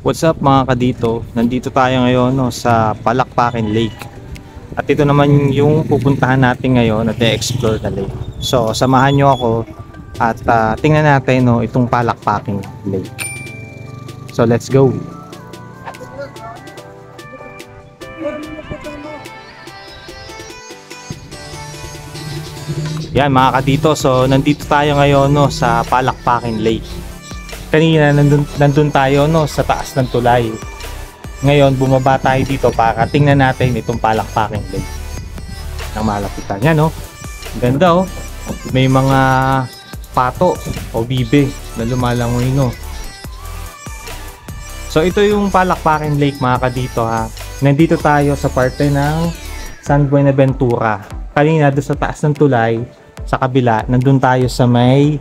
What's up mga kadito? Nandito tayo ngayon sa Palakpakin Lake. At ito naman yung pupuntahan natin ngayon at i-explore na lake. So samahan nyo ako at tingnan natin itong Palakpakin Lake. So let's go! Yan mga kadito, so nandito tayo ngayon sa Palakpakin Lake. Kanina nandun tayo sa taas ng tulay. Ngayon bumaba tayo dito para tingnan natin itong Palakpakin Lake ng malapitan. Yan ganda may mga pato o bibe na lumalangoy So ito yung Palakpakin Lake mga kadito ha. Nandito tayo sa parte ng San Buenaventura. Kanina doon sa taas ng tulay, sa kabila nandun tayo sa may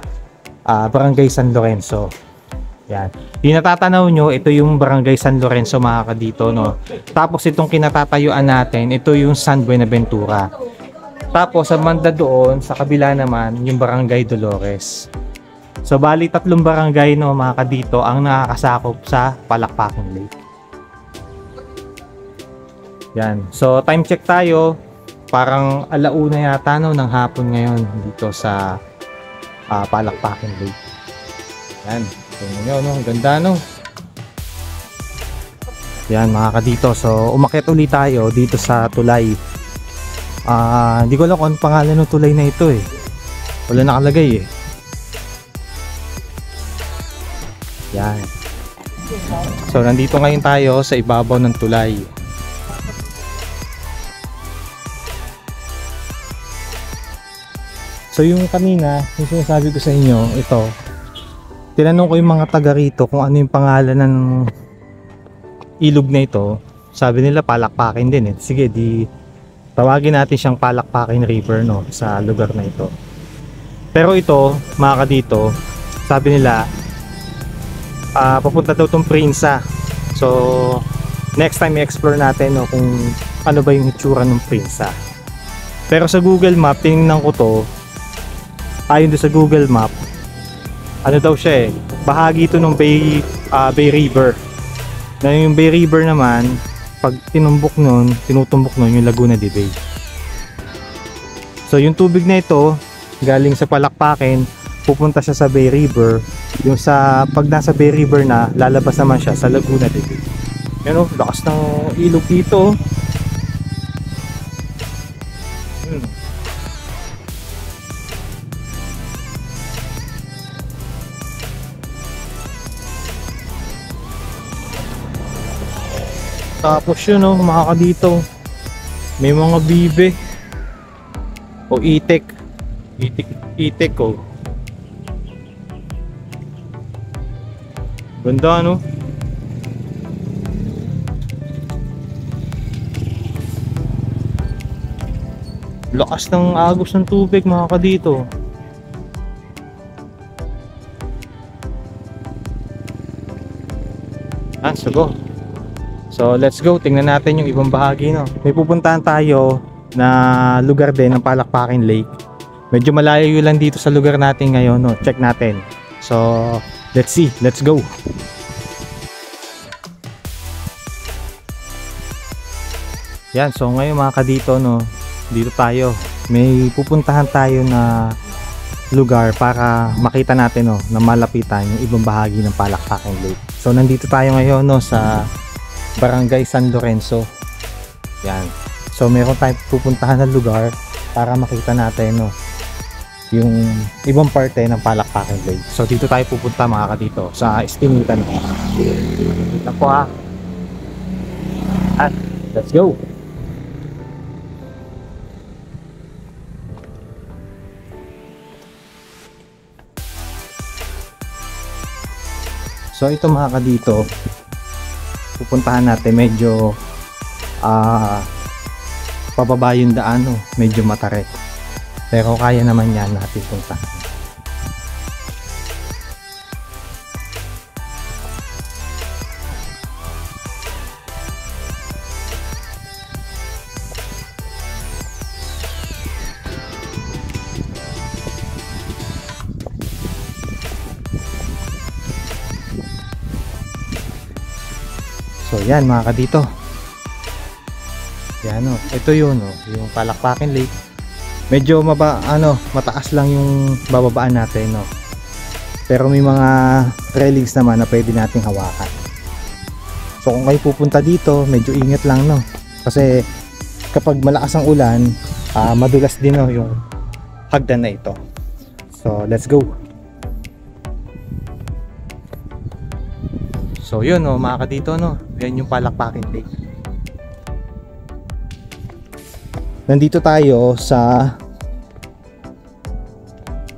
Barangay San Lorenzo. Yan. Yung natatanaw nyo, ito yung Barangay San Lorenzo mga kadito, Tapos itong kinatatayuan natin, ito yung San Buenaventura. Tapos sa banda doon, sa kabila naman, yung Barangay Dolores. So bali tatlong barangay mga kadito ang nakakasakop sa Palakpakin Lake. Yan. So time check tayo. Parang alauna yata ng hapon ngayon dito sa Palakpakin Lake. Yan. Tingnan nyo, ganda Yan mga kadito, so umakyat ulit tayo dito sa tulay. Hindi ko alam kung ano pangalan ng tulay na ito wala nakalagay Yan. So nandito ngayon tayo sa ibabaw ng tulay. So yung kanina, yung sinasabi ko sa inyo, ito tinanong ko yung mga taga rito kung ano yung pangalan ng ilog na ito. Sabi nila Palakpakin din Sige, di tawagin natin siyang Palakpakin River sa lugar na ito. Pero ito, mga kadito, sabi nila papunta daw tong Prinsa. So next time i-explore natin kung ano ba yung itsura ng Prinsa. Pero sa Google Map, tinignan ko to. Ayon doon sa Google Map, ano daw siya bahagi ito ng Bay River. Na yung Bay River naman, pag tinutumbok nun yung Laguna de Bay. So yung tubig na ito galing sa Palakpakin, pupunta siya sa Bay River. Yung pag nasa Bay River na, lalabas naman siya sa Laguna de Bay. Yan lakas ng ilog dito. Tapos yun mga kadito, may mga bibe o itik ganda lakas ng agos ng tubig mga kadito. Sago. So let's go, tingnan natin yung ibang bahagi May pupuntahan tayo na lugar din ng Palakpakin Lake. Medyo malayo lang dito sa lugar natin ngayon Check natin. So let's see, let's go. Yan, so ngayon mga kadito dito tayo. May pupuntahan tayo na lugar para makita natin na malapitan yung ibang bahagi ng Palakpakin Lake. So nandito tayo ngayon sa Barangay San Lorenzo. Yan. So meron tayong pupuntahan na lugar para makita natin yung ibang parte ng Palakpakin Lake. So dito tayo pupunta mga kadito sa Estinitan. Dito po let's go. So ito mga kadito, pupuntahan natin medyo pababa yung daan medyo matarik, pero kaya naman yan natin puntahan. So yan mga kadito. Yan oh, ito yun oh, yung Palakpakin Lake. Medyo mataas lang yung bababaan natin no. Pero may mga railings naman na pwede nating hawakan. So kung kayo pupunta dito, medyo ingat lang no. Kasi kapag malakas ang ulan, madulas din no yung hagdan na ito. So let's go. So yun no, mga kadito no. Yan yung Palakpakin Lake. Nandito tayo sa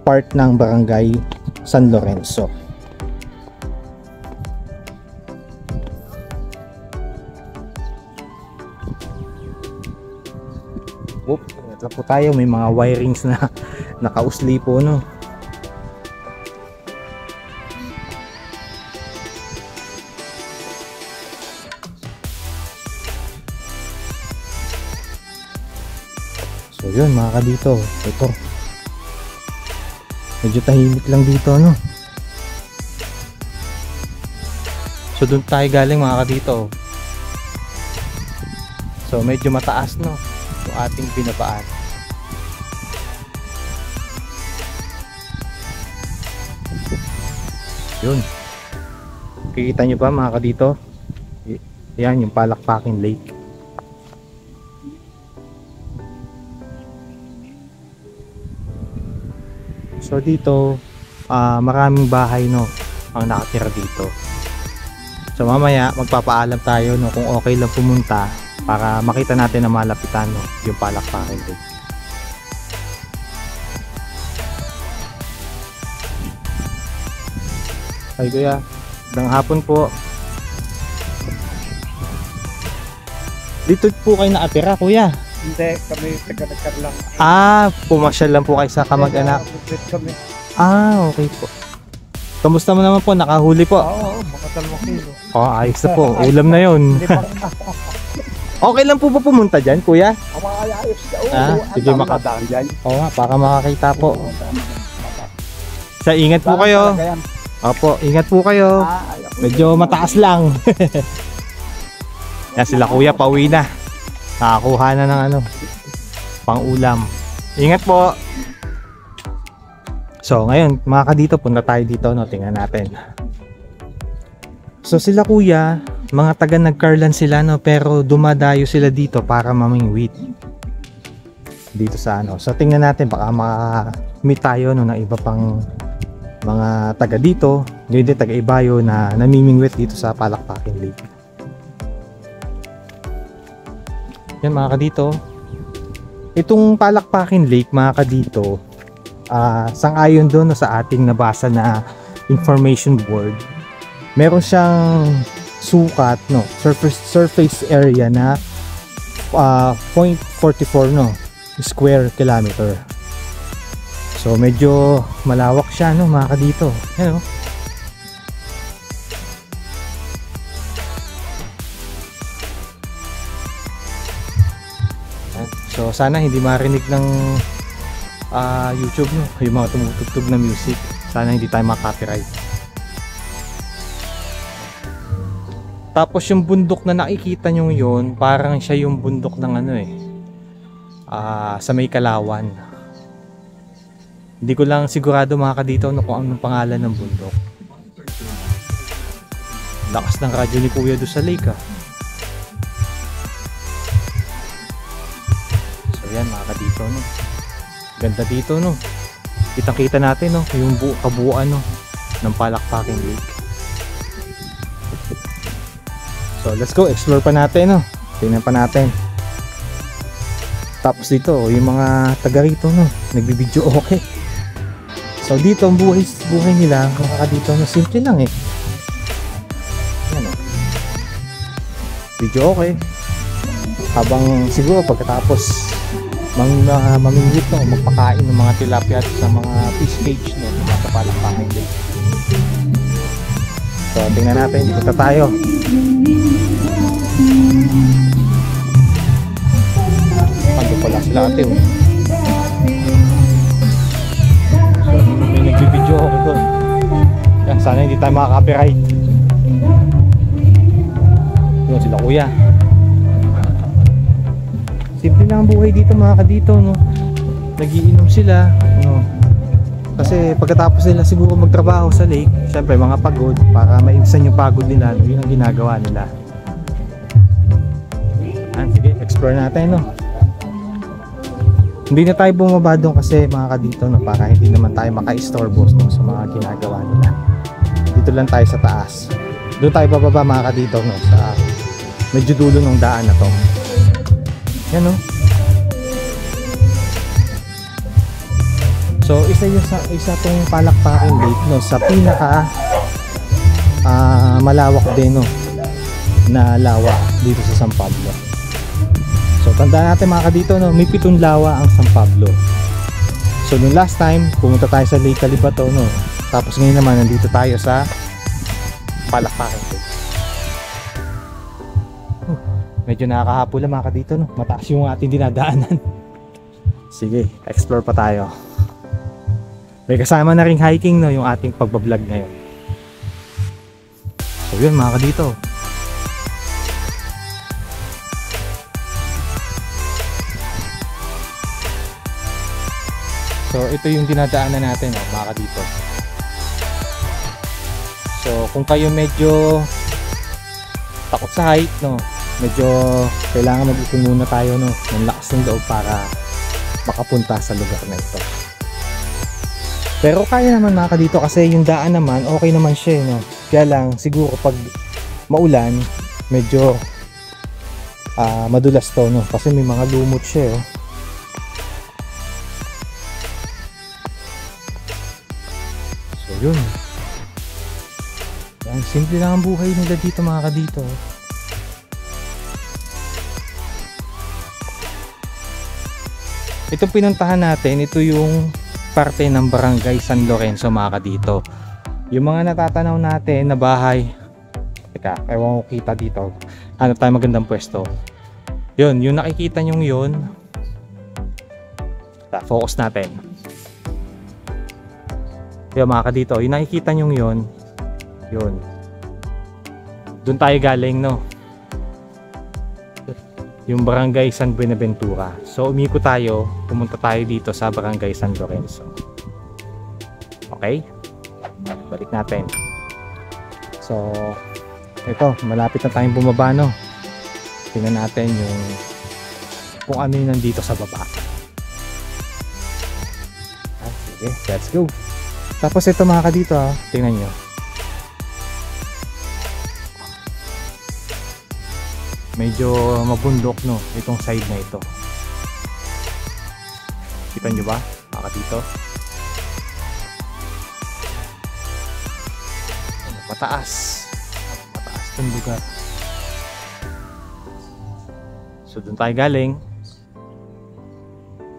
part ng Barangay San Lorenzo. Oop, ito po tayo, may mga wirings na nakausli po no. So yun mga kadito, ito medyo tahimik lang dito no. So doon tayo galing mga kadito. So medyo mataas no yung ating binabaan. Yun, kikita nyo ba mga kadito? Yan yung Palakpakin Lake. So dito maraming bahay no ang nakatira dito. So mamaya magpapaalam tayo no kung okay lang pumunta para makita natin na malapitan no yung Palakpakin Lake. Ay kuya, magandang hapon po. Dito po kayo nakatira kuya? Hindi, kami taga-nagkar lang. Pumasyal lang po kayo sa kamag-anak. Kami. Okay po. Kamusta mo naman po? Nakahuli po? Oo, mga 2 kilo. Ayos na po. Ulam na yun. Okay lang po ba pumunta dyan, kuya? Ang mga ayos na. Sige, makadaan dyan. Oo nga, para makakita po. Sa ingat po kayo. Opo, ingat po kayo. Medyo mataas lang. Yan sila kuya, pauwi na. Nakakuha na ng pang ulam. Ingat po. So ngayon mga kadito, punta tayo dito no, tingnan natin. So sila kuya, mga taga nagkarlan sila no, pero dumadayo sila dito para mamingwit dito sa So tingnan natin, baka maka-meet tayo no ng iba pang mga taga dito, ganyan din taga Ibayo na namimingwit dito sa Palakpakin Lake. Yan mga kadito, itong Palakpakin Lake mga kadito, sang-ayon doon sa ating nabasa na information board, meron siyang sukat no, surface area na 0.44 no square kilometer. So medyo malawak siya no mga kadito. Yan, no? So sana hindi marinig ng YouTube no, yung mga tumutugtog na music. Sana hindi tayo maka-copyright. Tapos yung bundok na nakikita nyo yun, parang siya yung bundok ng sa may Kalawan. Hindi ko lang sigurado mga kadito no, kung anong pangalan ng bundok. Lakas ng radyo ni Kuya doon sa lake . Yan mga kadito no, ganda dito no, kitang-kita natin no yung kabuuan no ng Palakpakin Lake. So let's go, explore pa natin no, tingnan pa natin. Tapos dito yung mga taga rito no, nagbibideo okay. So dito ang buhay nila mga kadito no, simple lang yan no, video okay. Habang siguro pagkatapos mamingwit no, magpakain ng mga tilapia sa mga fish cage no, sa Palakpakin Lake. So tingnan natin, dito tayo. Ando pala sila ate So may nagbibideo ako doon. Sana hindi tayo makaka-copyright. Yun sila kuya. Simple lang ang buhay dito mga kadito, no. Nagiinom sila, no. Kasi pagkatapos nila siguro magtrabaho sa lake, syempre mga pagod, para maibsan yung pagod nila, no? Yun ang ginagawa nila. Sige, explore natin, no. Hindi na tayo bumaba doon kasi mga kadito, no, para hindi naman tayo maka-istorbo, no, sa mga ginagawa nila. Dito lang tayo sa taas. Doon tayo bababa mga kadito, no, sa medyo dulo ng daan na to. Yan, no. So isa tong Palakpakin Lake, no, sa pinaka malawak din, no, na lawa dito sa San Pablo. So tandaan natin mga kadito, no, may 7 lawa ang San Pablo. So nung last time pumunta tayo sa Lake Calibato, no, tapos ngayon naman nandito tayo sa Palakpakin Lake. Medyo nakakahapon lang mga kadito, no, mataas yung ating dinadaanan. Sige, explore pa tayo. May kasama na ring hiking, no, yung ating pagbablog ngayon. So yun mga kadito. So ito yung dinadaanan natin, no, mga kadito. So kung kayo medyo takot sa height, no, medyo kailangan mag-ipon muna tayo, no, ng lakas ng loob para makapunta sa lugar na ito. Pero kaya naman mga kadito kasi yung daan naman okay naman siya, no. Kaya lang siguro pag maulan medyo madulas to, no, kasi may mga lumot siya, oh. So yun. Yan, simple lang ang buhay nila dito mga kadito. Itong pinuntahan natin, ito yung parte ng Barangay San Lorenzo mga kadito. Yung mga natatanaw natin na bahay, teka, ewan ko kita dito, hanap tayo magandang pwesto. Yun, yung nakikita nyong yun, focus natin. Yun mga kadito, yung nakikita nyong yun, yun, doon tayo galing, no, yung Barangay San Buenaventura. So umiko tayo, pumunta tayo dito sa Barangay San Lorenzo. Okay, balik natin. So ito, malapit na tayong bumaba, no. Tingnan natin yung kung ano yung nandito sa baba. Sige, let's go. Tapos ito mga kadito, tingnan nyo, medyo mabundok, no, itong side na ito. Kita nyo ba mga kadito? Mataas itong lugar. So doon tayo galing.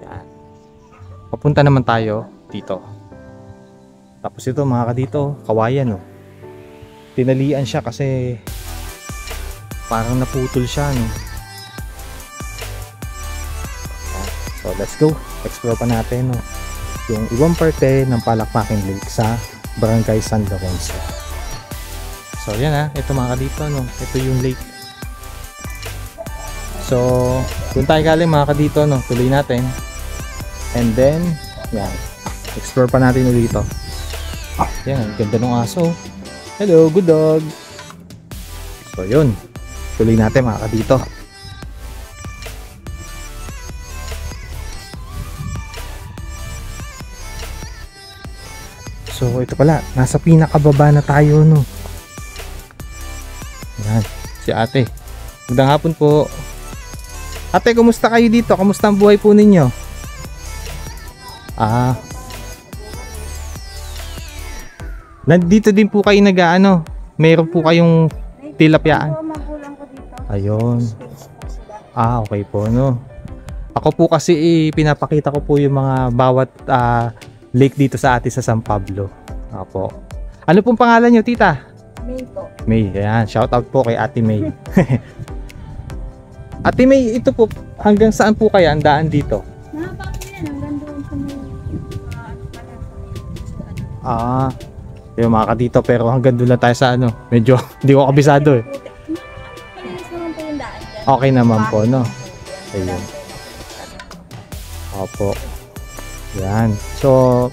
Yan, papunta naman tayo dito. Tapos ito mga kadito, kawayan, no. Tinalian siya kasi parang naputol siya, no. So let's go, explore pa natin, no, yung ibang parte ng Palakpakin Lake sa Barangay San Lorenzo. So yan, ito mga kadito, no, ito yung lake. So kung tayo galing mga kadito, no, tuloy natin, and then yan, explore pa natin ulit dito. Yan, ganda ng aso. Hello, good dog. So yun, tuloy natin mga kadito. So ito pala, nasa pinakababa na tayo, no. Yan, si ate. Magandang hapon po. Ate, kumusta kayo dito? Kumusta ang buhay po ninyo? Nandito din po kayo nag-ano? Mayroon po kayong tilapyaan? Ayun. Okay po, no. Ako po kasi pinapakita ko po yung mga bawat lake dito sa atin sa San Pablo. Opo. Ano pong pangalan nyo, tita? May po. May, ayan. Shout out po kay Ate May. Ate May, ito po, hanggang saan po kaya ang daan dito? Mahaba po yan, hanggang doon sa may yung mga kadito, pero hanggang doon lang tayo sa ano. Medyo, hindi ko kabisado eh. Okay naman po, no? Ayun. Opo. Yan. So,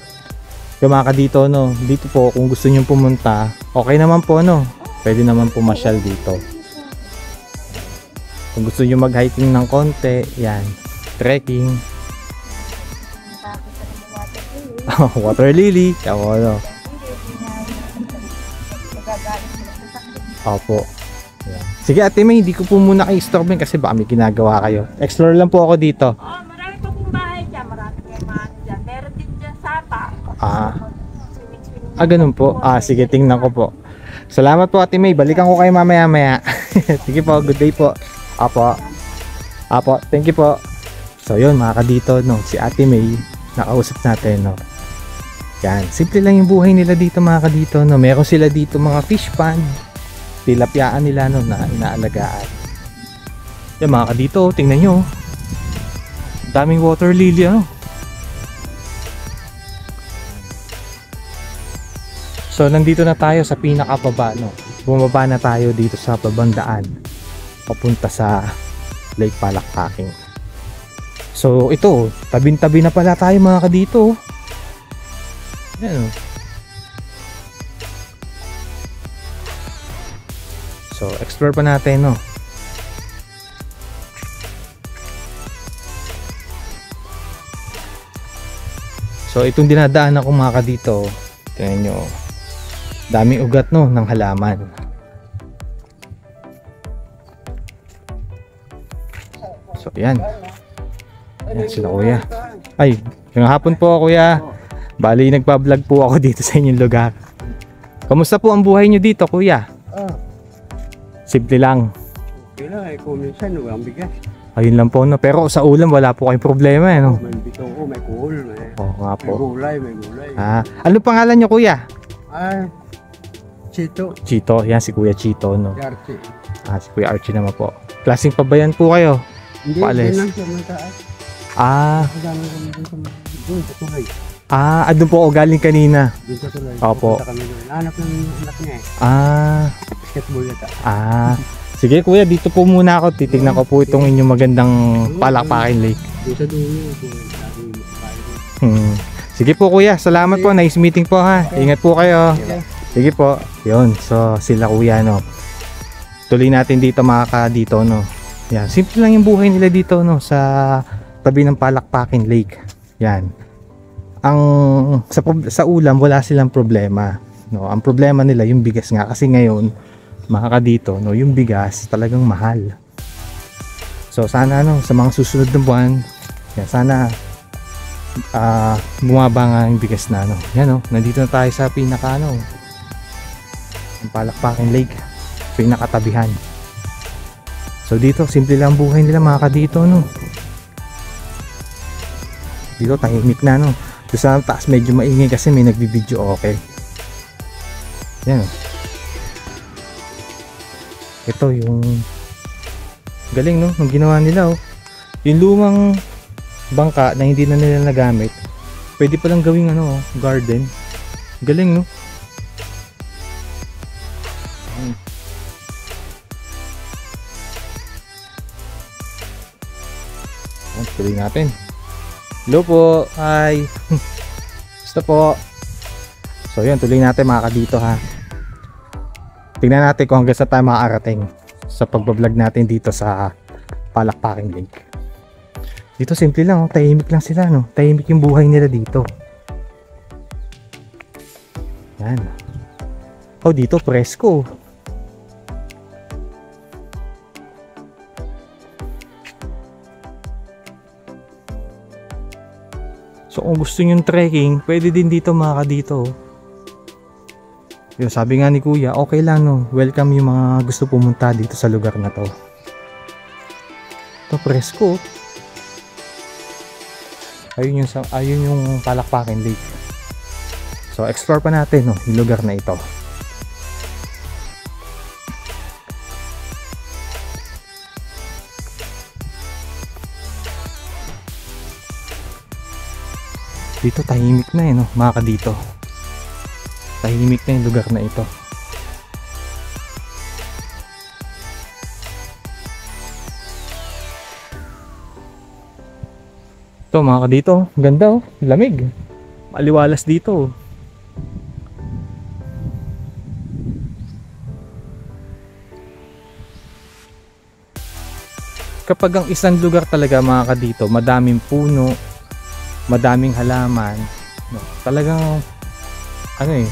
yung mga dito, no? Dito po, kung gusto nyo pumunta, okay naman po, no? Pwede naman pumasyal dito. Kung gusto nyo mag-hiking ng konti, yan. Trekking. Water lily. Ako, no? Opo. Yan. Sige Ate May, hindi ko po muna kayo istorbohin kasi baka may ginagawa kayo. Explore lang po ako dito. Oh, marami pa pong bahay dyan. Marami kayong mga ano dyan. Meron din dyan sapa. Ganun po. Sige, tingnan ko po. Salamat po Ate May. Balikan ko kayo mamaya-maya. Sige po, good day po. Apo. Thank you po. So yun mga kadito, no, si Ate May, nakausap natin, no. Yan, simple lang yung buhay nila dito mga kadito, no. Meron sila dito mga fish pond, tilapyaan nila, no, na inaalagaan. Yan mga kadito, tingnan nyo. Daming water lily, ano. So nandito na tayo sa pinakababa, no. Bumaba na tayo dito sa babandaan papunta sa Lake Palakpaking. So ito, tabing-tabi na pala tayo mga kadito. Yan. So explore pa natin, no. So itong dinadaan ako mga kadito, tingnan nyo, daming ugat, no, ng halaman. So yan. Yan sila kuya. Ay, ngayong hapon po kuya. Bali nagpa-vlog po ako dito sa inyong lugar. Kamusta po ang buhay nyo dito kuya? Simple lang. Okay lang, kung minsan walang bigas. Ayun lang po, no. Pero sa ulam wala po kayong problema, eh, no? May bito ko, may kuhol, Oo nga may po. gulay. Ano pangalan nyo kuya? Chito, Chito. Yan si kuya Chito, no. Yarchi. Si kuya Archie naman po. Klaseng pabayan po kayo. Hindi, Paalis. din lang siya mataas. Kasama kami doon sa tulay. Doon po ako galing kanina. Doon sa tulay. Opo. Pupunta kami doon. Hanap ng anak niya Basketball yata. Sige kuya, dito po muna ako. Titignan ko po itong inyong magandang Palakpaking Lake. Doon sa dulo. Sige po kuya, salamat po. Nice meeting po ha. Ingat po kayo. Sige po. Yun, so sila kuya, no. Tuloy natin dito mga dito, no. Yan, simple lang yung buhay nila dito, no, sa tabi ng Palakpaking Lake. Yan. Sa ulam wala silang problema, no. Ang problema nila yung bigas nga kasi ngayon mga dito, no, yung bigas talagang mahal. So sana, no, sa mga susunod na buwan, yan, sana bumaba nga yung bigas na, no. Yan, no, nandito na tayo sa pinaka, no, ang Palakpaking Lake, pinakatabihan. So dito, simple lang buhay nila mga kadito, no. Dito tahimik na, no. Doon sa taas medyo maingay kasi may nagbibideo, okay. Yan. Ito yung galing, no, nung ginawa nila, oh. Yung lumang bangka na hindi na nila nagamit, pwede palang gawing ano, garden. Galing, no. Tuloy natin. Hello po. Hi. Basta po. So yun, tuloy natin mga kadito ha. Tingnan natin kung hanggang sa tayo makakarating sa pagbablog natin dito sa Palakpaking Lake. Dito simple lang, oh. Tahimik lang sila, no. Tahimik yung buhay nila dito. Yan. Oh, dito presko. So kung gusto nyo trekking, pwede din dito mga kadito. Yung sabi nga ni kuya, okay lang, no. Welcome yung mga gusto pumunta dito sa lugar na to. Ito presko. Ayun yung Palakpaking Lake. So explore pa natin, no, yung lugar na ito. Dito tahimik na, no, mga kadito. Tahimik na yung lugar na ito. Ito mga kadito, ganda oh, lamig. Maliwalas dito. Kapag ang isang lugar talaga mga kadito, madaming puno, madaming halaman, no, talagang ano eh,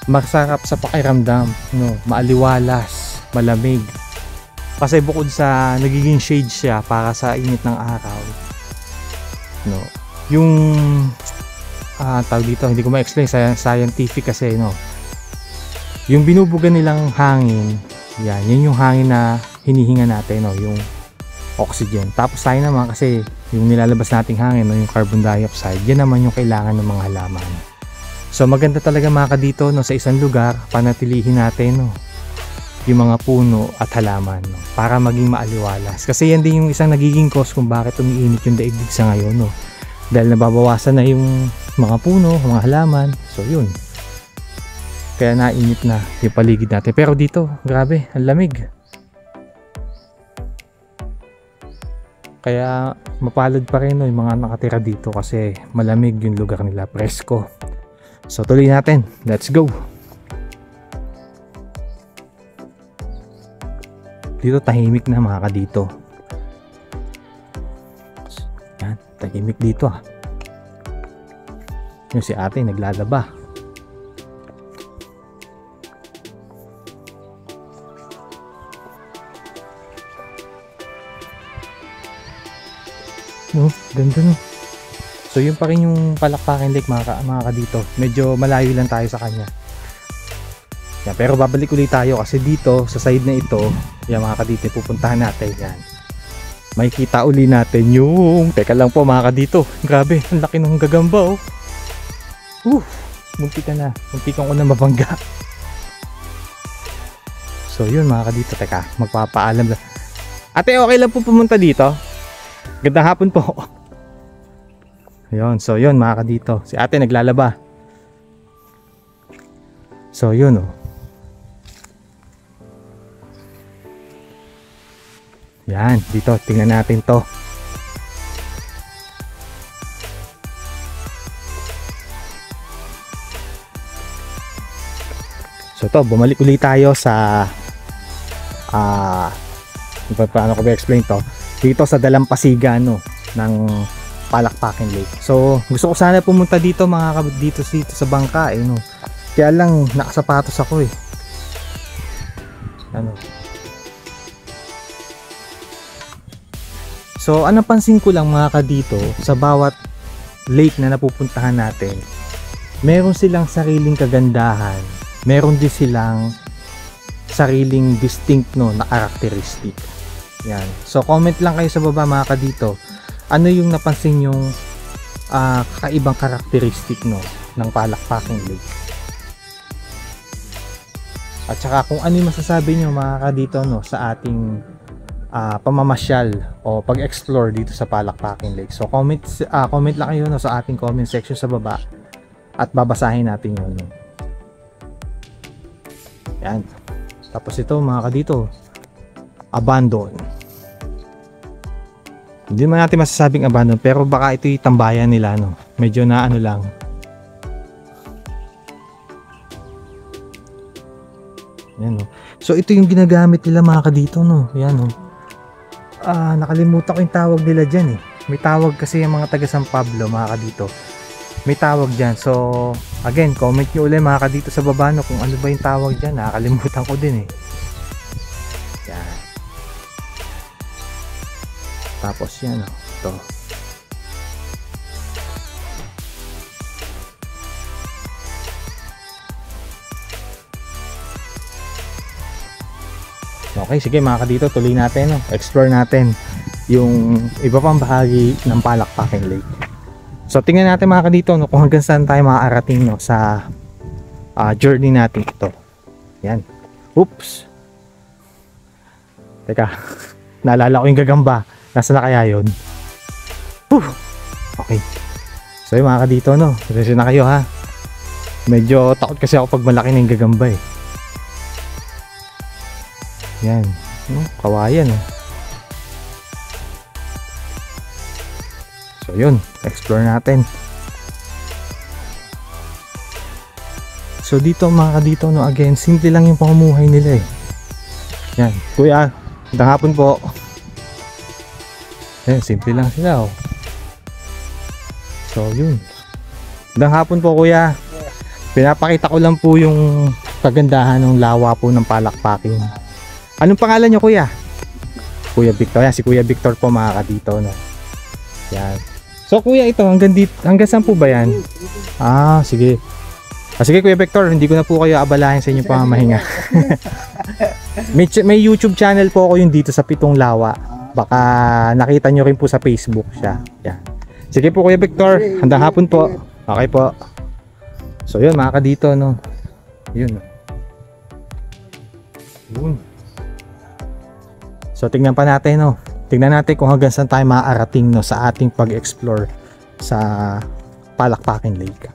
masarap sa pakiramdam, no, maaliwalas, malamig. Kasi bukod sa nagiging shade siya para sa init ng araw, no, yung tawag dito, hindi ko ma-explain scientific kasi, no, yung binubuga nilang hangin, yan yung hangin na hinihinga natin, no, yung oxygen. Tapos tayo naman kasi yung nilalabas nating hangin, no, yung carbon dioxide, yan naman yung kailangan ng mga halaman. So maganda talaga mga kadito, no, sa isang lugar panatilihin natin, no, yung mga puno at halaman, no, para maging maaliwalas. Kasi yan din yung isang nagiging cause kung bakit umiinit yung daigdig sa ngayon, no, dahil nababawasan na yung mga puno, mga halaman. So yun, kaya nainit na yung paligid natin. Pero dito, grabe, ang lamig. Kaya mapalad pa rin, no, yung mga nakatira dito kasi malamig yung lugar nila, presko. So tuloy natin, let's go. Dito tahimik na mga kadito. Yan, tahimik dito ah. Yung si ate naglalaba. No, ganda no. So yun pa rin yung Palakpakan Lake mga kadito. Medyo malayo lang tayo sa kanya. Yan, pero babalik ulit tayo kasi dito sa side na ito, yan mga kadito, pupuntahan natin yan. May kita uli natin yung, teka lang po mga kadito, grabe, ang laki ng gagamba oh. Munti ka na, muntikan ko na mabangga. So yun mga kadito, teka, magpapaalam lang. Ate, okay lang po pumunta dito? Gandang hapon po. Ayun, so yun mga kadito, si ate naglalaba. So yun oh. Yan, dito, tingnan natin to. So to, bumalik ulit tayo sa paano ko ba-explain to? Dito sa dalampasigan, no, ng Palakpakan Lake. So gusto ko sana pumunta dito mga dito sa bangka eh, no. Kaya lang nakasapatos ako eh. Ano? So ang napansin ko lang mga kadito, sa bawat lake na napupuntahan natin, meron silang sariling kagandahan, meron din silang sariling distinct, no, na characteristic. Yan. So comment lang kayo sa baba mga kadito, ano yung napansin yung kakaibang karakteristik, no, ng Palakpakan Lake. At saka kung ano yung masasabi nyo mga kadito, no, sa ating pamamasyal o pag-explore dito sa Palakpakan Lake. So comment lang kayo, no, sa ating comment section sa baba at babasahin natin yun, no. Yan. Tapos ito mga kadito, abandon. Hindi man natin masasabing abandon, pero baka ito yung tambayan nila, no. Medyo na ano lang. Yan, no. So ito yung ginagamit nila mga kadito, no. Yan, no. Nakalimutan ko yung tawag nila dyan eh. May tawag kasi yung mga taga San Pablo mga kadito. May tawag dyan. So again, comment nyo ulit mga kadito sa baba, no, kung ano ba yung tawag dyan. Nakalimutan ko din eh. Yan. Tapos yan, oh, ito. Okay, sige mga kadito, tuloy natin, no? Explore natin yung iba pang bahagi ng Palakpakan Lake. So tingnan natin mga kadito, no, kung hanggang saan tayo makakarating, no, sa journey natin ito. Yan. Oops. Teka, naalala ko yung gagamba. Nasa na kaya yun? Okay. So yung mga kadito, no, pasensya na kayo ha. Medyo takot kasi ako pag malaki na yung gagamba eh. Yan, no, kawayan eh. So So yun, explore natin. So dito mga kadito, no, again, simple lang yung pamumuhay nila eh. Yan, kuya, magandang hapon po. Yan, simple lang sila oh. So yun, magandang hapon po kuya. Pinapakita ko lang po yung kagandahan ng lawa po ng palakpaking. Anong pangalan nyo kuya? Kuya Victor. Yan, si Kuya Victor po mga kadito, no. Yan. So kuya, ito hanggang dito, hanggang saan po ba yan? Ah, sige. Sige Kuya Victor, hindi ko na po kayo abalahin sa inyong pamamahinga. may YouTube channel po ako yung dito sa Pitong Lawa. Baka nakita nyo rin po sa Facebook siya. Yan. Sige po Kuya Victor, handang hapon po. Okay po. So yun mga kadito, no. Yun. Yun. So tingnan pa natin, no. Tingnan natin kung hanggang saan tayo maaarating, no, sa ating pag-explore sa Palakpakin Lake.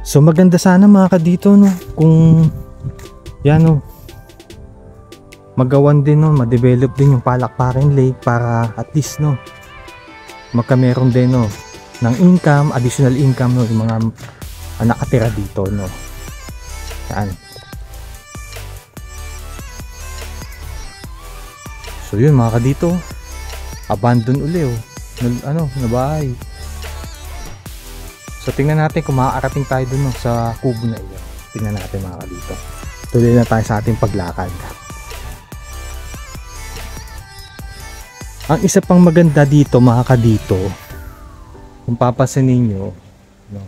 So maganda sana mga kadito, no, kung yan, no, magawan din, no, ma-develop din yung Palakpakin Lake para at least, no, magkameron din, no, ng income, additional income, no, yung mga nakatira dito, no. Yan. So yun mga kadito, abandon uli oh, na bahay. So tingnan natin kung makakarating tayo dun, no, sa kubo na iyon. Tingnan natin mga kadito. Tuloy na tayo sa ating paglakad. Ang isa pang maganda dito mga kadito, kung papasanin nyo, no,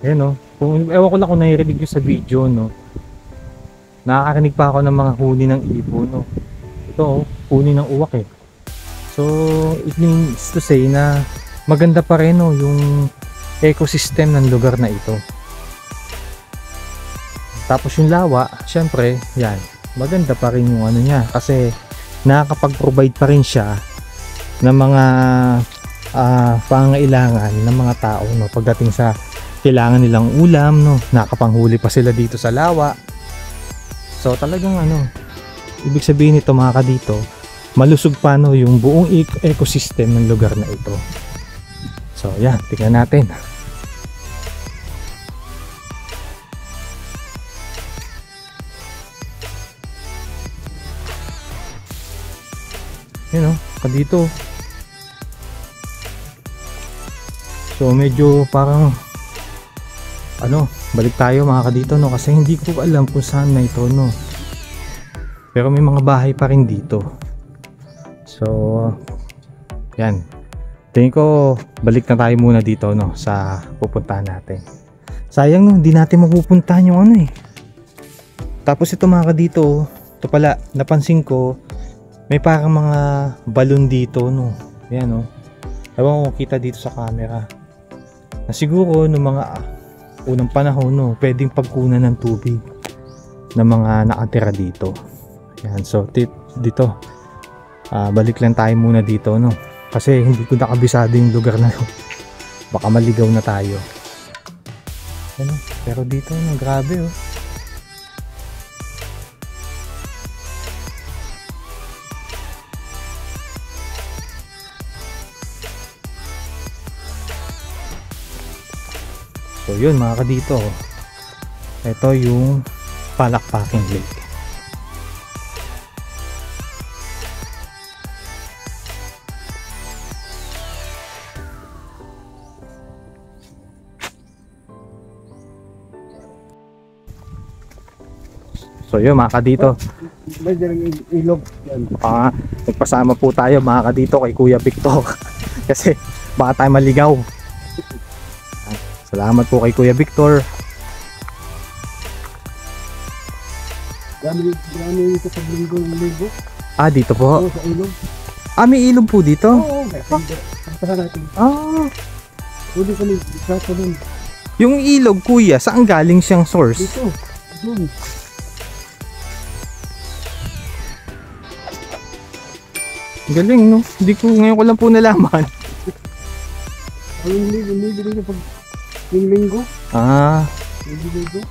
ayan, no, ewan ko lang kung narinig nyo sa video, no, nakakarinig pa ako ng mga huni ng ibon, no. Ito, huni ng uwak eh. So it means to say na maganda pa rin, no, yung ecosystem ng lugar na ito. Tapos yung lawa, syempre, yan, maganda pa rin yung ano niya kasi nakakapag-provide pa rin siya ng mga pangangailangan ng mga tao, no, pagdating sa kailangan nilang ulam, no, nakapanghuli pa sila dito sa lawa. So talagang ano, ibig sabihin nito mga kadito, malusog pa, no, yung buong ecosystem ng lugar na ito. So yan, tingnan natin. Yan o, kadito. So medyo parang ano, balik tayo mga kadito, no, kasi hindi ko alam kung saan na ito, no. Pero may mga bahay pa rin dito. So yan, tingin ko balik na tayo muna dito, no, sa pupuntahan natin. Sayang, no, hindi natin mapupuntahan yung ano eh. Tapos ito mga kadito, ito pala napansin ko, may parang mga balon dito, no. Yan, no. Ewan ko kita dito sa camera. Na siguro no mga unang panahon, no, pwedeng pagkunan ng tubig ng mga nakatira dito. Yan, so dito balik lang tayo muna dito, no, kasi hindi ko nakabisado yung lugar na yun. Baka maligaw na tayo. Ano, pero dito, no, grabe oh. So yun mga kadito, ito yung Palakpakin Lake. So yun mga kadito, May ilog yan. nagpasama po tayo mga kadito kay Kuya Victor kasi baka tayo maligaw. Salamat po kay Kuya Victor. Dami dito sa linggo. Dito po. Sa ilog. May ilog po dito? Oo, pagpasa natin. Pwede kami sa dun. Yung ilog kuya, saan galing siyang source? Dito, dun. Galing, no? Ngayon ko lang po nalaman. Ang libo pag linggo. Linggo.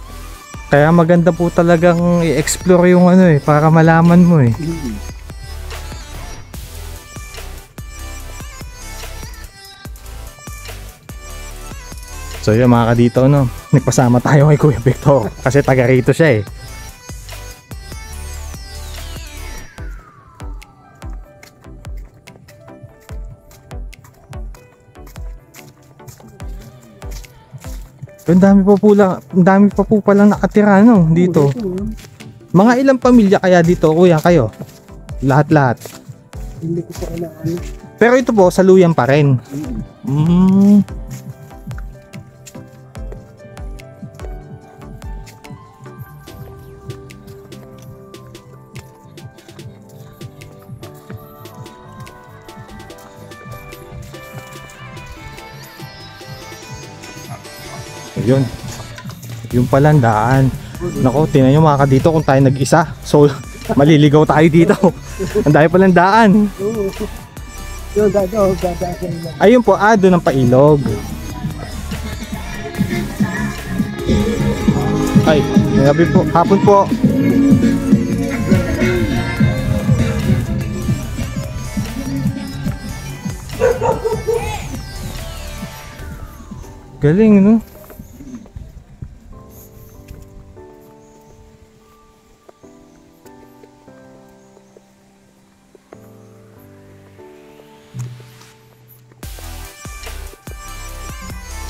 Kaya maganda po talagang i-explore yung ano eh, para malaman mo eh. So yun mga kadito, no, nagpasama tayo kay Kuya Victor kasi taga rito siya eh. Ang dami pa po palang nakatira no dito. Mga ilang pamilya kaya dito kuya kayo? Lahat-lahat. Hindi ko pa alam. Pero ito po saluyan pa rin. Yun. Yung palang daan. Nako, tingnan nyo mga kadito kung tayo nag-isa. So, maliligaw tayo dito. Ang dami palang daan. Oo. Yung dadaan. Ayun po, doon ang pailog. Ay, gabi po, hapon po. Galing, no?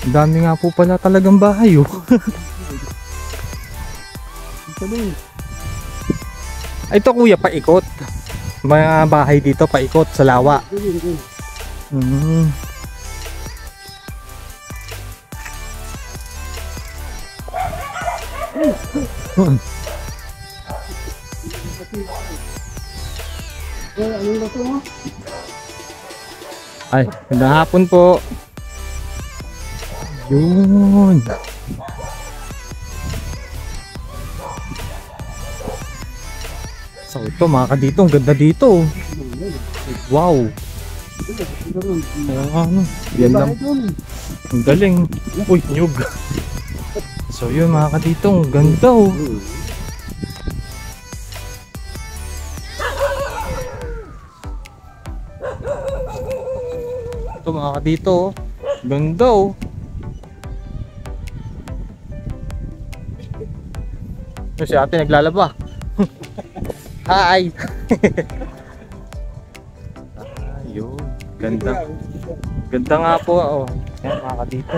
Ang dami nga po pala talagang bahay, oh. Ito kuya, paikot. Mga bahay dito, paikot sa lawa. Ay, magandang hapon po. Yun. So ito mga kadito, ang ganda dito. Wow. Ano, yan lang. Ang galing. Uy, nyug. So yun mga kadito, ang ganda oh. Ito mga kadito oh. Ganda oh. Si ate naglalaba. Hi. Ayun, ganda. Ganda nga po oh. Yan mga kadito.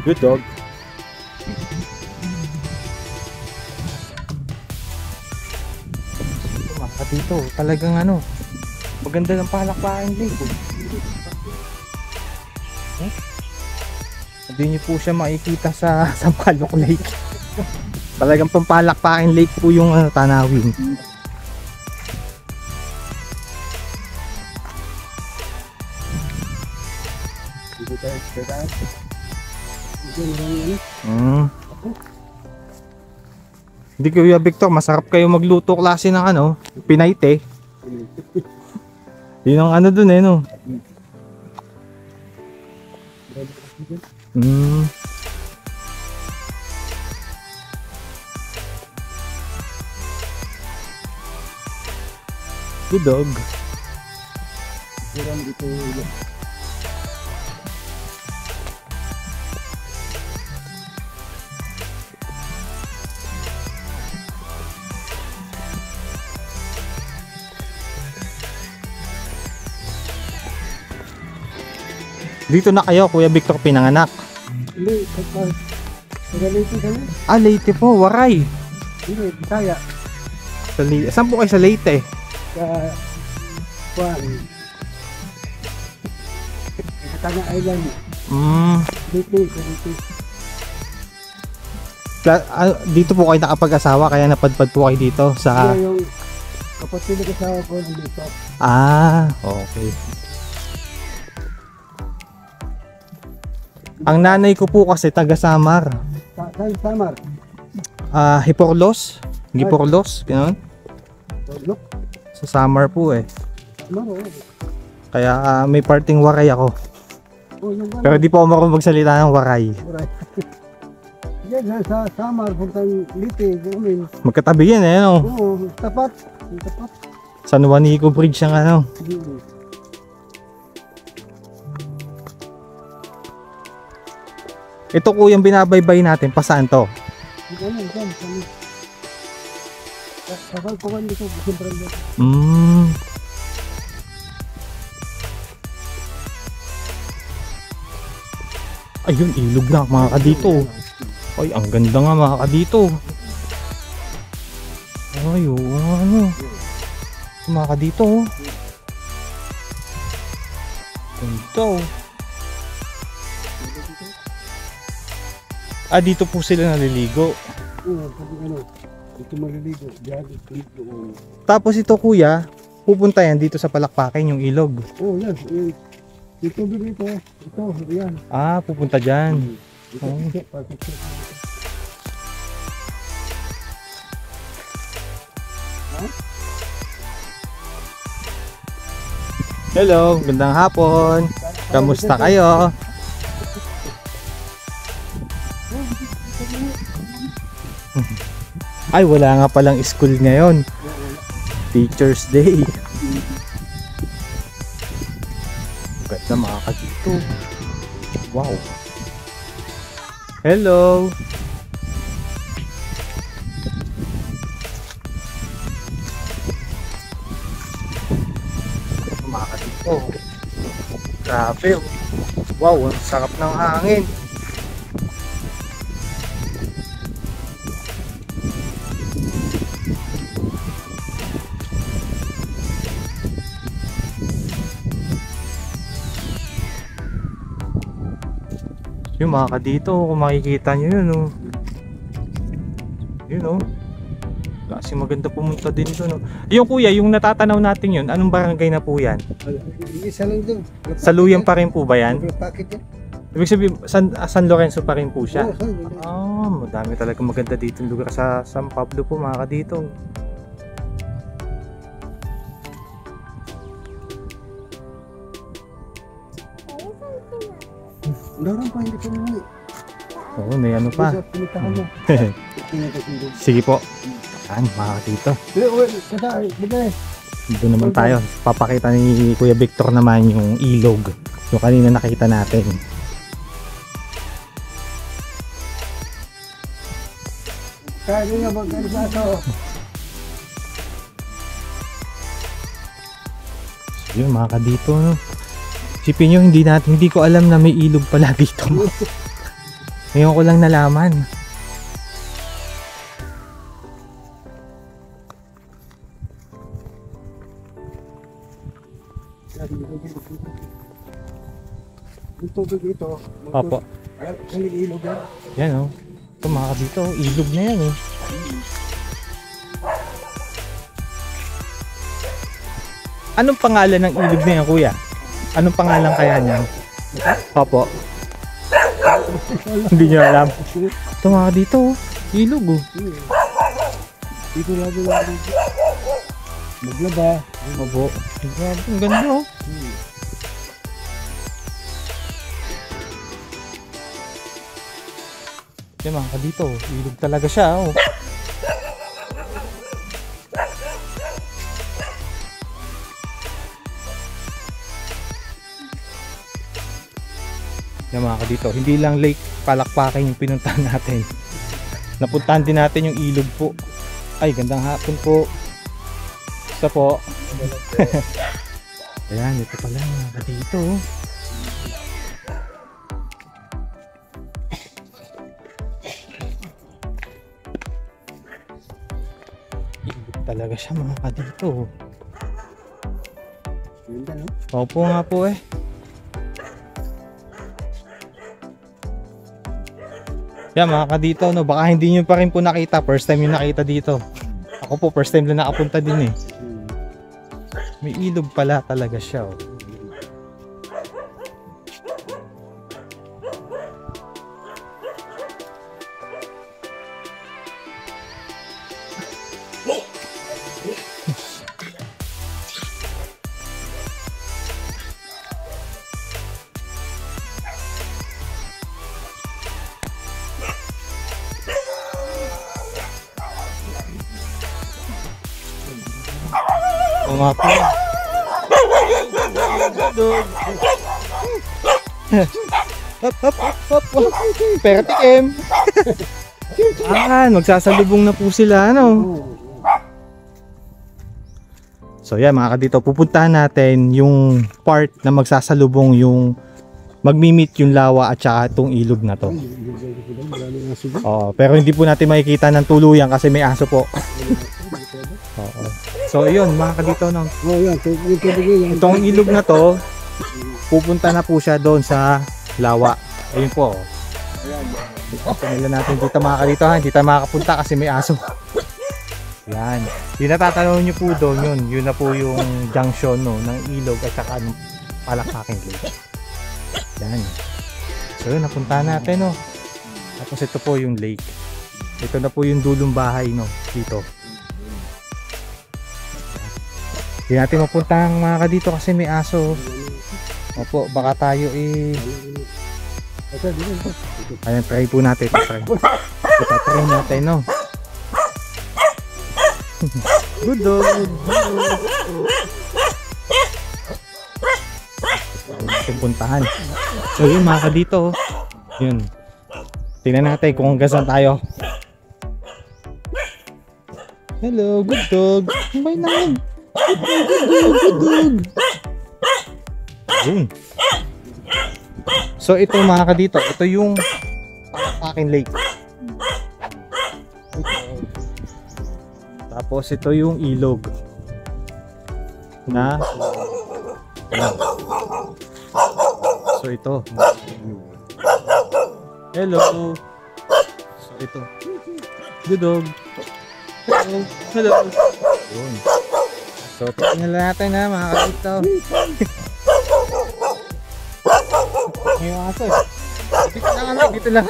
Good dog. Dito talagang ano, maganda ng palakpakan lake. Hindi niyo po siya makikita sa Sampaloc Lake. Talagang pampalakpakan lake po yung tanawin. Hindi Kuya Victor, masarap kayo magluto klase ng ano, pinayte. Yun ang ano dun eh no. Good dog. Dito na kayo, Kuya Victor, pinanganak? Hindi, Leyte kami. Ah, Leyte po, Waray. Hindi, Bisaya. Saan po kayo sa Leyte? Sa Juan. Sa Tanga Island. Leyte. Dito po kayo nakapag-asawa, kaya napadpad po kayo dito sa... Yung kapatid ng asawa ko dito. Ah, okay. Ang nanay ko po kasi taga Samar. Saan Samar? Hiporlos, gano'n. Look, Sa Samar po eh. Samar oh. Kaya may parting Waray ako. Oh, yung Pero di po ako marunong magsalita ng Waray. Yan, sa Samar, puntang Liti, Gumin. Magkatabi yan eh, no? Oo, tapat. Tapat. San Juanico Bridge ang ano. Ito kuyang binabaybay natin, pa saan to? Ano, yan. Kapag ko kan dito, siyempre dito. Ayun, ilog na mga kadito. Ay, ang ganda nga mga kadito. Ay, oo, ano. Mga kadito. Ito. Ah, dito po sila naliligo. Oo, sabi ano, dito maliligo. Diyan, dito. Tapos ito kuya, pupunta yan dito sa Palakpakin yung ilog. Oo, yan. Yung tubig ito. Ito, yan. Ah, pupunta dyan. Ito, Oh. ito, ito. Hello, gandang hapon. Kamusta kayo? Ay, wala nga palang school ngayon. Teacher's Day. Ganda mga kadito. Wow. Hello. Mga kadito. Grabe. Wow, ang sarap ng hangin. Yung mga kadito, kung makikita nyo yun, oh. Yun, oh. Kasi maganda pumunta din ito, no. Yung kuya, yung natatanaw natin yun, anong barangay na po yan? Isa lang doon. Saluyan pa rin po ba yan? Pakit yan. Ibig sabihin, San Lorenzo pa rin po siya? Oo, saan yun? Ah, madami talaga maganda dito yung lugar sa San Pablo po, mga kadito. Naroon pa, hindi ko naman. Oo, may ano pa. Pinitahan mo. Pinitahan mo. Sige po. Yan, mga kadito. Kasay, bigay. Dito naman tayo. Papakita ni Kuya Victor naman yung ilog. Yung kanina nakita natin. Kaya nga mag-alisaso. Yun mga kadito, no. Isipin nyo, hindi ko alam na may ilog pala dito. Ngayon ko lang nalaman. Yung tubig ito. Opo. Ang ilog yan. Yan, oh. Ito mga kadito, ilog na yan, eh. Anong pangalan ng ilog na yan, kuya? Anong pangalan kaya niyan? Opo. Hindi nyo alam. Ito mga dito, oh. Ilog, oh. Dito lagi lang dito. Maglaba. Opo. Grabe, ang ganda, oh. Yan mga kadito, ilog talaga siya, oh. Yan mga kadito, hindi lang Lake Palakpakin yung pinuntahan natin. Napuntahan din natin yung ilog po. Ay, gandang hapon po. Isa po. Ayan, ito pala mga kadito, oh. Ilog talaga siya mga kadito. Ganda, no? Opo nga po eh. Yan mga kadito, no, baka hindi nyo pa rin po nakita. First time yung nakita dito. Ako po, first time lang nakapunta din eh. May ilog pala talaga siya, oh. Oo nga po. Dog. Hop, hop, hop, hop. Pero tikim. Magsasalubong na po sila, ano? So yan mga kadito, pupuntahan natin yung part na magsasalubong yung magmi-meet yung lawa at saka itong ilog na to. Pero hindi po natin makikita ng tuluyan kasi may aso po. So yun mga kadito, no? Itong ilog na to, pupunta na po siya doon sa lawa. Ayun po. Tingnan natin dito mga kadito, ha? Hindi tayo makakapunta kasi may aso. Yan. Yung natatanaw nyo po doon, yun na po yung junction, no, ng ilog at saka ng Palakpaking Lake. Yan. So yun, napuntahan natin, no. Tapos ito po yung lake. Ito na po yung dulong bahay, no, dito. Hindi natin mapuntahan mga kadito kasi may aso. Opo, baka tayo ayan, try po natin. Try natin, no. Good dog. Natin puntahan. So yun mga kadito, yun. Tingnan natin kung hanggang saan tayo. Hello, good dog. May naman. Good dog. Yun. So ito mga kadito, ito yung Palakpaking Lake. Tapos ito yung ilog na so ito. Hello. So ito. Good dog. Hello. Hello. Yun. So tingnan natin na mga kadito. Ngayon aso. Dito lang kami. Dito lang.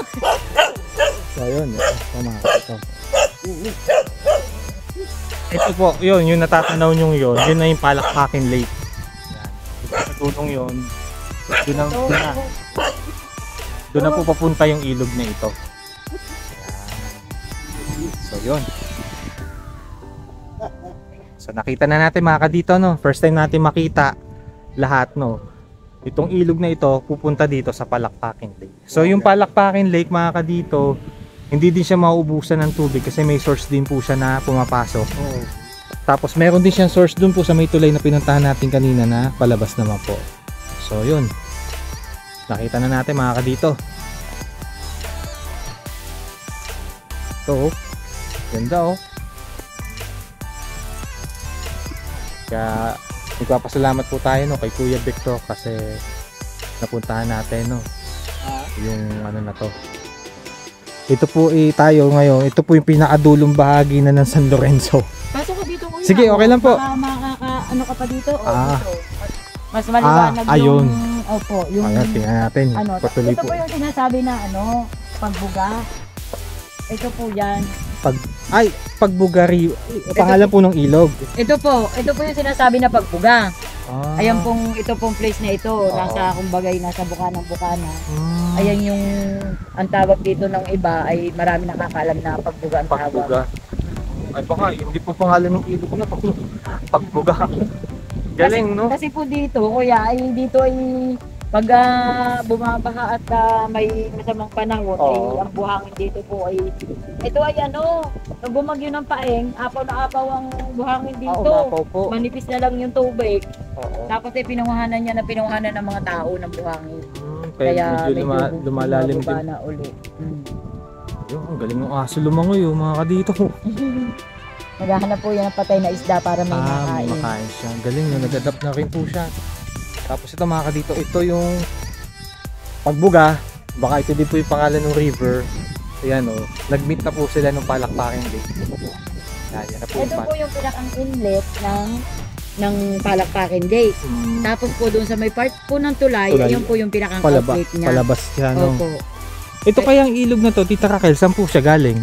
So yun. Ito mga kadito. Ito po, yung natatanaw nyo yun na yung Palakpaking Lake. Yan. Sa tulong yun, doon na po papunta yung ilog na ito. Yan. So yun. So nakita na natin mga kadito, no? First time natin makita lahat, no? Itong ilog na ito pupunta dito sa Palakpaking Lake. So yung Palakpaking Lake mga kadito, hindi din siya mauubusan ng tubig kasi may source din po siya na pumapasok. Tapos meron din siyang source dun po sa may tulay na pinuntahan natin kanina na palabas naman po. So yun. Nakita na natin mga kadito. Ito oh. Ganda oh. Kaya nagpapasalamat po tayo, no, kay Kuya Victor kasi napuntahan natin, no, yung ano na to. Ito po tayo ngayon, ito po yung pinakadulong bahagi na ng San Lorenzo. Pasok ko dito kuya. Sige, okay lang po. Ano ka pa dito? Dito. Mas ayun. maliwanag yung, opo, yung, ayan, tingnan natin. Ito po yung sinasabi na pagbuga. Ito po yan. Pagbugari, pangalan po ng ilog. Ito po yung sinasabi na pagbuga. Ayan ito pong place na ito, nasa kumbagay nasa Bukana. Ayan yung ang tawag dito ng iba ay marami nakakaalam na pagbuga ang tawag. Pagbuga. Ay baka hindi po pangalan ng ilog na pagbuga. Galing, no? Kasi po dito, kuya, dito ay pag bumabaha at may masamang panahon, ay ang buhangin dito po ay ito ay nung bumagyo ng Paeng, apaw na apaw ang buhangin dito. Manipis na lang yung tubig. Tapos ay pinanguhanan niya ng mga tao ng buhangin. Kaya medyo lumalalim din na ulit. Ang galing ng aso lumangoy, mga kadito. Naghahanap po yan ng patay na isda para may makain. Makain siya. Galing, nag-adapt na rin po siya. Tapos ito mga kadito, ito yung pagbuga. Baka ito din po yung pangalan ng river. Ayan nag-meet na po sila ng Palakpaking Lake. Yan na po ito po yung pinakang inlet ng Palakpaking Lake. Tapos po doon sa may part po ng tulay, ayun po yung pinakang outlet niya. Palabas siya, no? Opo. Ito kayang ilog na to, Tita Raquel, saan po siya galing?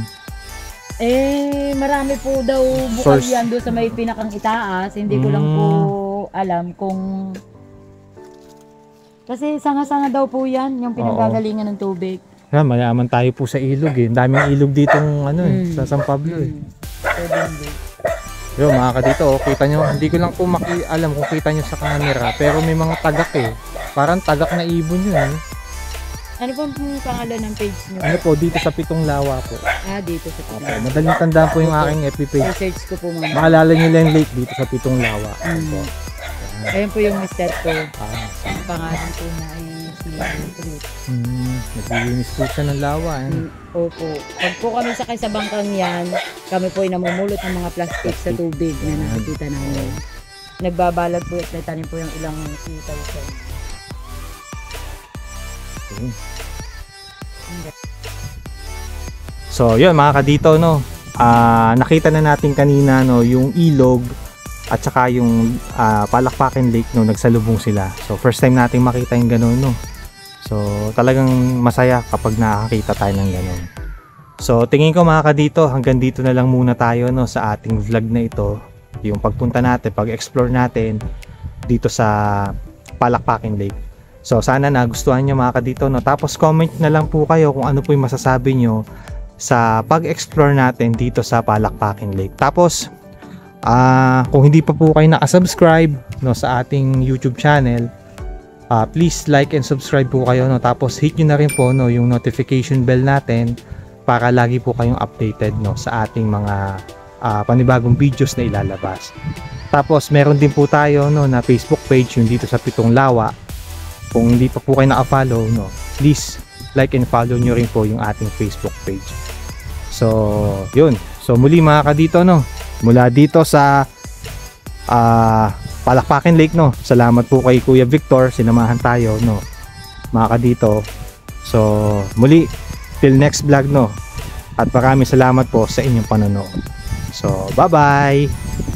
Marami po daw bukal yan doon sa may pinakang itaas. Hindi ko lang po alam kung... Kasi sanga-sanga daw po yan, yung pinagagalingan ng tubig. Mayaman tayo po sa ilog eh. Daming ilog ditong sa San Pablo eh. Yo, mga kadito, oh, kita nyo, hindi ko lang po alam kung kita nyo sa camera, pero may mga tagak eh. Parang tagak na ibon yun eh. Ano pong pangalan ng page nyo? Ano po, dito sa Pitong Lawa po. Dito sa Opo, page. madaling tandaan po yung aking FB page. I-search ko po mama. Maalala nyo lang yung lake dito sa Pitong Lawa. Opo. Ayun po yung mister ko. Ah, Ang pangalan po na ay si Ruth. naglilinis po siya ng lawa eh. Opo. Pag po kami sakay sa bangkang yan, kami po ay namumulot ng mga plastic sa tubig na nakikita namin. Nagbabalad po at natanim po yung ilang 2,000. So, yun mga kadito, no. Nakita na natin kanina, no, yung ilog at saka yung Palakpakin Lake, no, nagsalubong sila. So, first time nating makita yung ganun, no. So, talagang masaya kapag nakakita tayo ng ganun. So, tingin ko mga kadito, hanggang dito na lang muna tayo, no, sa ating vlog na ito. Yung pagpunta natin, pag-explore natin dito sa Palakpakin Lake. So, sana nagustuhan nyo mga kadito, no. Tapos, comment na lang po kayo kung ano po yung masasabi nyo sa pag-explore natin dito sa Palakpakin Lake. Tapos, kung hindi pa po kayo nakasubscribe, no, sa ating YouTube channel, please like and subscribe po kayo, no. Tapos hit nyo na rin po, no, yung notification bell natin para lagi po kayong updated, no, sa ating mga panibagong videos na ilalabas. Tapos meron din po tayo, no, na Facebook page yung dito sa Pitong Lawa. Kung hindi pa po kayo naka-follow, no, please like and follow nyo rin po yung ating Facebook page. So, yun. So, muli mga kadito, no, mula dito sa Palakpakin Lake, no, salamat po kay Kuya Victor, sinamahan tayo, no, mga kadito. So, muli, till next vlog, no, at maraming salamat po sa inyong panonood. So, bye-bye!